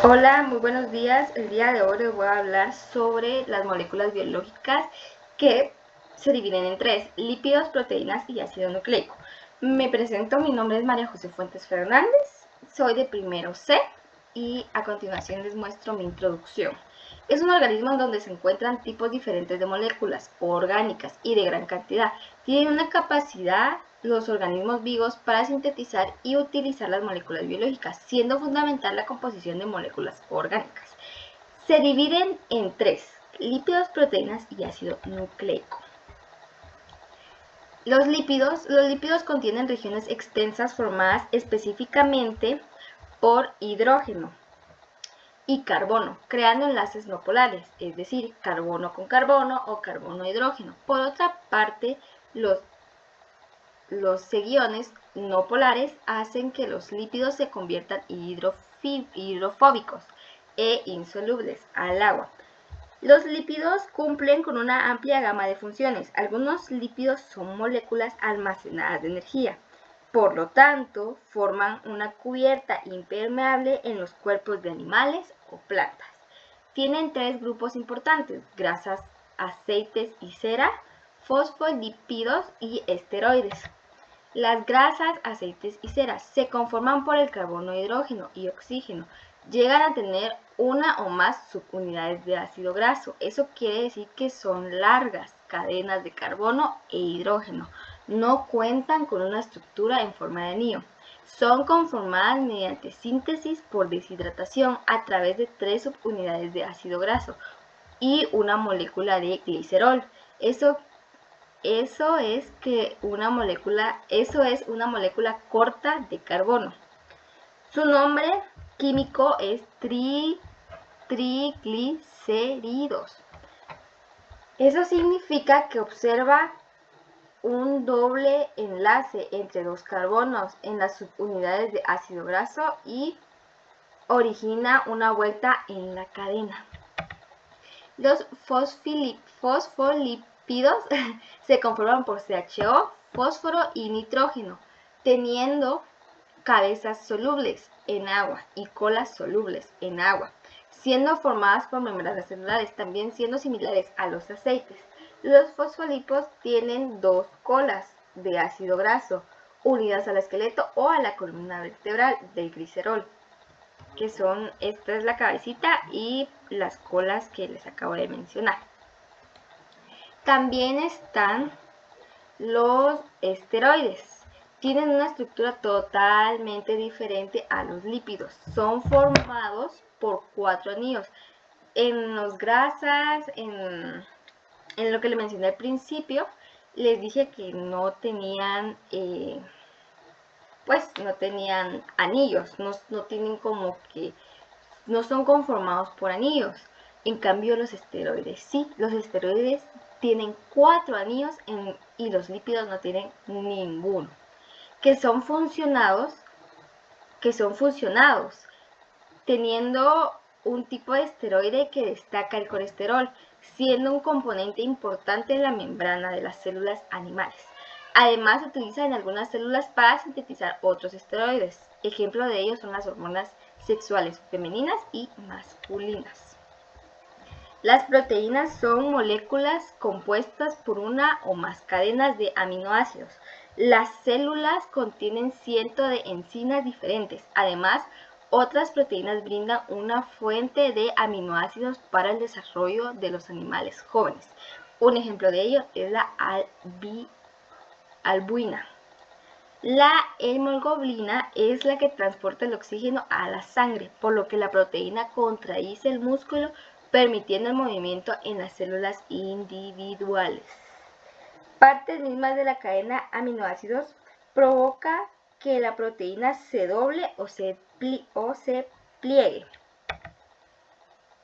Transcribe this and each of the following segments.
Hola, muy buenos días. El día de hoy les voy a hablar sobre las moléculas biológicas que se dividen en tres: lípidos, proteínas y ácido nucleico. Me presento, mi nombre es María José Fuentes Fernández, soy de primero C y a continuación les muestro mi introducción. Es un organismo en donde se encuentran tipos diferentes de moléculas orgánicas y de gran cantidad. Tienen una capacidad los organismos vivos para sintetizar y utilizar las moléculas biológicas, siendo fundamental la composición de moléculas orgánicas. Se dividen en tres: lípidos, proteínas y ácido nucleico. Los lípidos contienen regiones extensas formadas específicamente por hidrógeno y carbono, creando enlaces no polares, es decir, carbono con carbono o carbono-hidrógeno. Por otra parte, los seguiones no polares hacen que los lípidos se conviertan hidrofóbicos e insolubles al agua. Los lípidos cumplen con una amplia gama de funciones. Algunos lípidos son moléculas almacenadas de energía. Por lo tanto, forman una cubierta impermeable en los cuerpos de animales o plantas. Tienen tres grupos importantes: grasas, aceites y cera, fosfolípidos y esteroides. Las grasas, aceites y ceras se conforman por el carbono, hidrógeno y oxígeno. Llegan a tener una o más subunidades de ácido graso. Eso quiere decir que son largas cadenas de carbono e hidrógeno. No cuentan con una estructura en forma de anillo. Son conformadas mediante síntesis por deshidratación a través de 3 subunidades de ácido graso y una molécula de glicerol. Eso es una molécula corta de carbono. Su nombre químico es triglicéridos. Eso significa que observa un doble enlace entre los carbonos en las subunidades de ácido graso y origina una vuelta en la cadena. Los fosfolípidos se conforman por CHO, fósforo y nitrógeno, teniendo cabezas solubles en agua y colas solubles en agua, siendo formadas por membranas celulares, también siendo similares a los aceites. Los fosfolípidos tienen dos colas de ácido graso unidas al esqueleto o a la columna vertebral del glicerol, que son, esta es la cabecita y las colas que les acabo de mencionar. También están los esteroides. Tienen una estructura totalmente diferente a los lípidos. Son formados por 4 anillos. En las grasas, en lo que les mencioné al principio, les dije que no tenían anillos, no tienen como que, no son conformados por anillos. En cambio los esteroides sí, los esteroides tienen 4 anillos y los lípidos no tienen ninguno, que son fusionados, teniendo un tipo de esteroide que destaca el colesterol, siendo un componente importante en la membrana de las células animales. Además, se utiliza en algunas células para sintetizar otros esteroides. Ejemplo de ellos son las hormonas sexuales femeninas y masculinas. Las proteínas son moléculas compuestas por una o más cadenas de aminoácidos. Las células contienen cientos de enzimas diferentes. Además, otras proteínas brindan una fuente de aminoácidos para el desarrollo de los animales jóvenes. Un ejemplo de ello es la albuina. La hemoglobina es la que transporta el oxígeno a la sangre, por lo que la proteína contradice el músculo, permitiendo el movimiento en las células individuales. Partes mismas de la cadena aminoácidos provoca que la proteína se doble o se pliegue.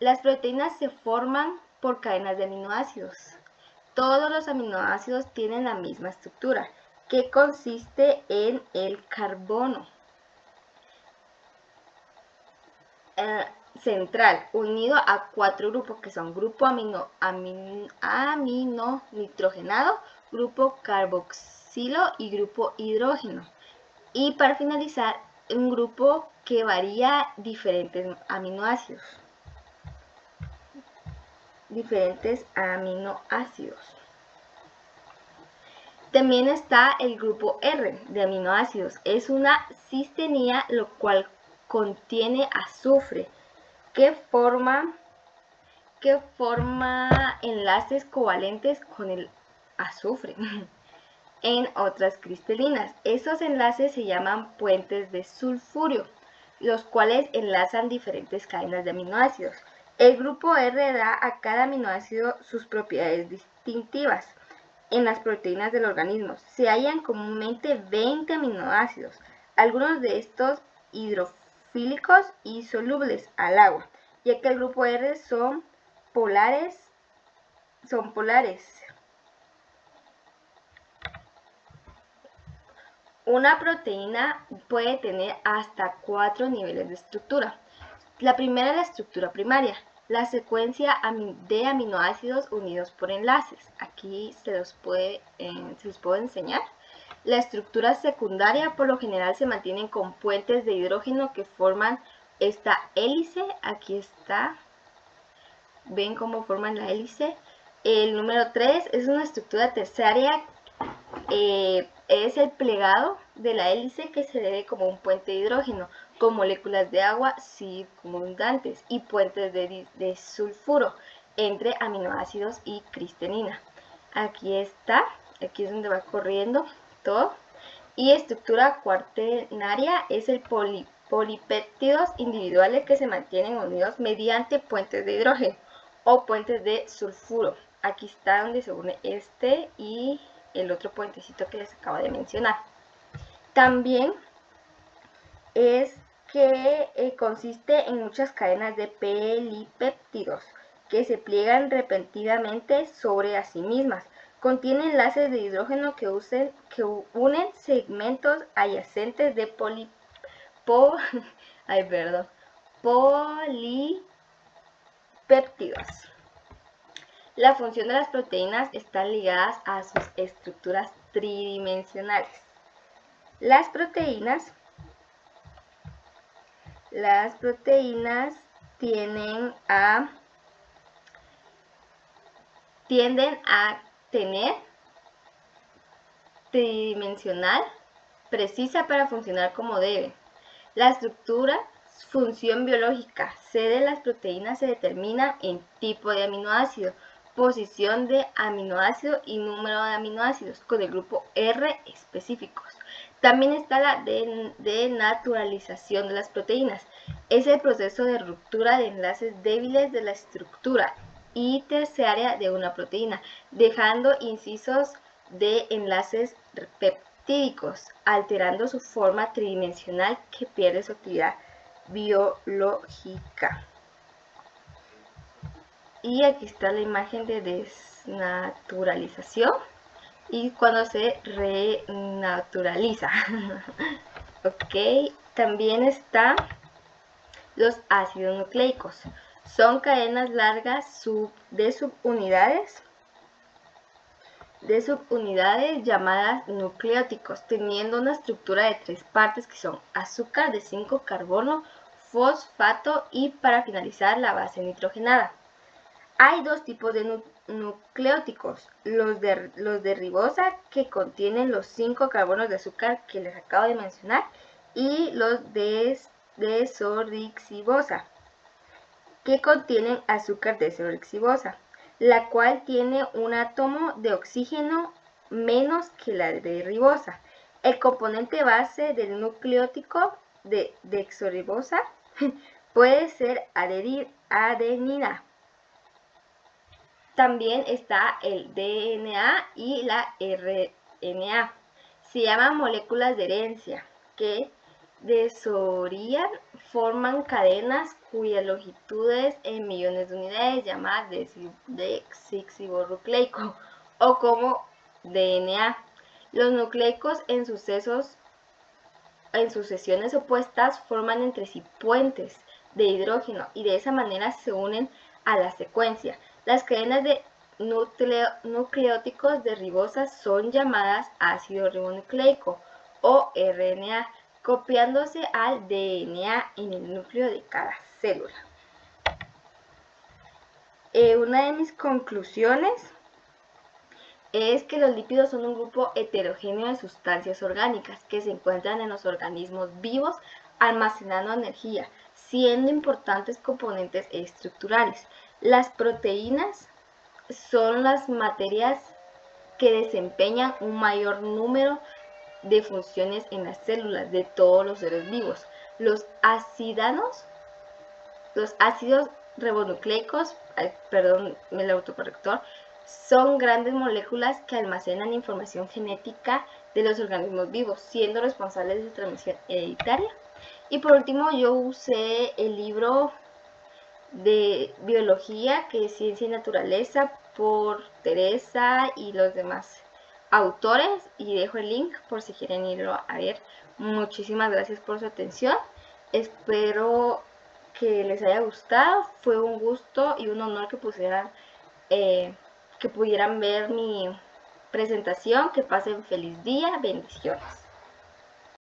Las proteínas se forman por cadenas de aminoácidos. Todos los aminoácidos tienen la misma estructura, que consiste en el carbono central unido a 4 grupos, que son grupo amino nitrogenado, grupo carboxilo y grupo hidrógeno. Y para finalizar, un grupo que varía diferentes aminoácidos. También está el grupo R de aminoácidos. Es una cisteína, lo cual contiene azufre, que forma enlaces covalentes con el azufre en otras cristalinas. Esos enlaces se llaman puentes de sulfurio, los cuales enlazan diferentes cadenas de aminoácidos. El grupo R da a cada aminoácido sus propiedades distintivas. En las proteínas del organismo se hallan comúnmente 20 aminoácidos, algunos de estos hidrofílicos y solubles al agua, ya que el grupo R son polares. Una proteína puede tener hasta 4 niveles de estructura. La primera es la estructura primaria, la secuencia de aminoácidos unidos por enlaces. Aquí se los puedo enseñar. La estructura secundaria por lo general se mantienen con puentes de hidrógeno que forman esta hélice. Aquí está. ¿Ven cómo forman la hélice? El número 3 es una estructura terciaria. Es el plegado de la hélice que se ve como un puente de hidrógeno con moléculas de agua circundantes y puentes de sulfuro entre aminoácidos y cisteína. Aquí está, aquí es donde va corriendo todo. Y estructura cuaternaria es el polipéptidos individuales que se mantienen unidos mediante puentes de hidrógeno o puentes de sulfuro. Aquí está donde se une este y el otro puentecito que les acabo de mencionar. También es que consiste en muchas cadenas de polipéptidos que se pliegan repentinamente sobre a sí mismas. Contiene enlaces de hidrógeno que unen segmentos adyacentes de polipéptidos. La función de las proteínas está ligada a sus estructuras tridimensionales. Las proteínas tienden a tener tridimensional precisa para funcionar como debe. La estructura, función biológica, C de las proteínas se determina en tipo de aminoácido, posición de aminoácido y número de aminoácidos con el grupo R específicos. También está la denaturalización de las proteínas. Es el proceso de ruptura de enlaces débiles de la estructura y terciaria de una proteína, dejando incisos de enlaces peptídicos, alterando su forma tridimensional que pierde su actividad biológica. Y aquí está la imagen de desnaturalización y cuando se renaturaliza. Ok, también están los ácidos nucleicos. Son cadenas largas de subunidades llamadas nucleóticos, teniendo una estructura de 3 partes que son azúcar de 5 carbono, fosfato y para finalizar la base nitrogenada. Hay 2 tipos de nucleóticos, los de ribosa que contienen los 5 carbonos de azúcar que les acabo de mencionar y los de desoxirribosa que contienen azúcar desoxirribosa, la cual tiene un átomo de oxígeno menos que la de ribosa. El componente base del nucleótico de desoxirribosa puede ser adenina. También está el DNA y la RNA. Se llaman moléculas de herencia que desorientan, forman cadenas cuyas longitudes en millones de unidades llamadas desoxirribonucleico o como DNA. Los nucleicos en sucesiones opuestas forman entre sí puentes de hidrógeno y de esa manera se unen a la secuencia. Las cadenas de nucleóticos de ribosa son llamadas ácido ribonucleico o RNA. copiándose al DNA en el núcleo de cada célula. Una de mis conclusiones es que los lípidos son un grupo heterogéneo de sustancias orgánicas que se encuentran en los organismos vivos almacenando energía, siendo importantes componentes estructurales. Las proteínas son las materias que desempeñan un mayor número de funciones en las células de todos los seres vivos. Los ácidos ribonucleicos, perdón, el autocorrector, son grandes moléculas que almacenan información genética de los organismos vivos, siendo responsables de su transmisión hereditaria. Y por último, yo usé el libro de biología, que es Ciencia y Naturaleza, por Teresa y los demás autores, y dejo el link por si quieren irlo a ver. Muchísimas gracias por su atención. Espero que les haya gustado. Fue un gusto y un honor que pudieran ver mi presentación. Que pasen feliz día. Bendiciones.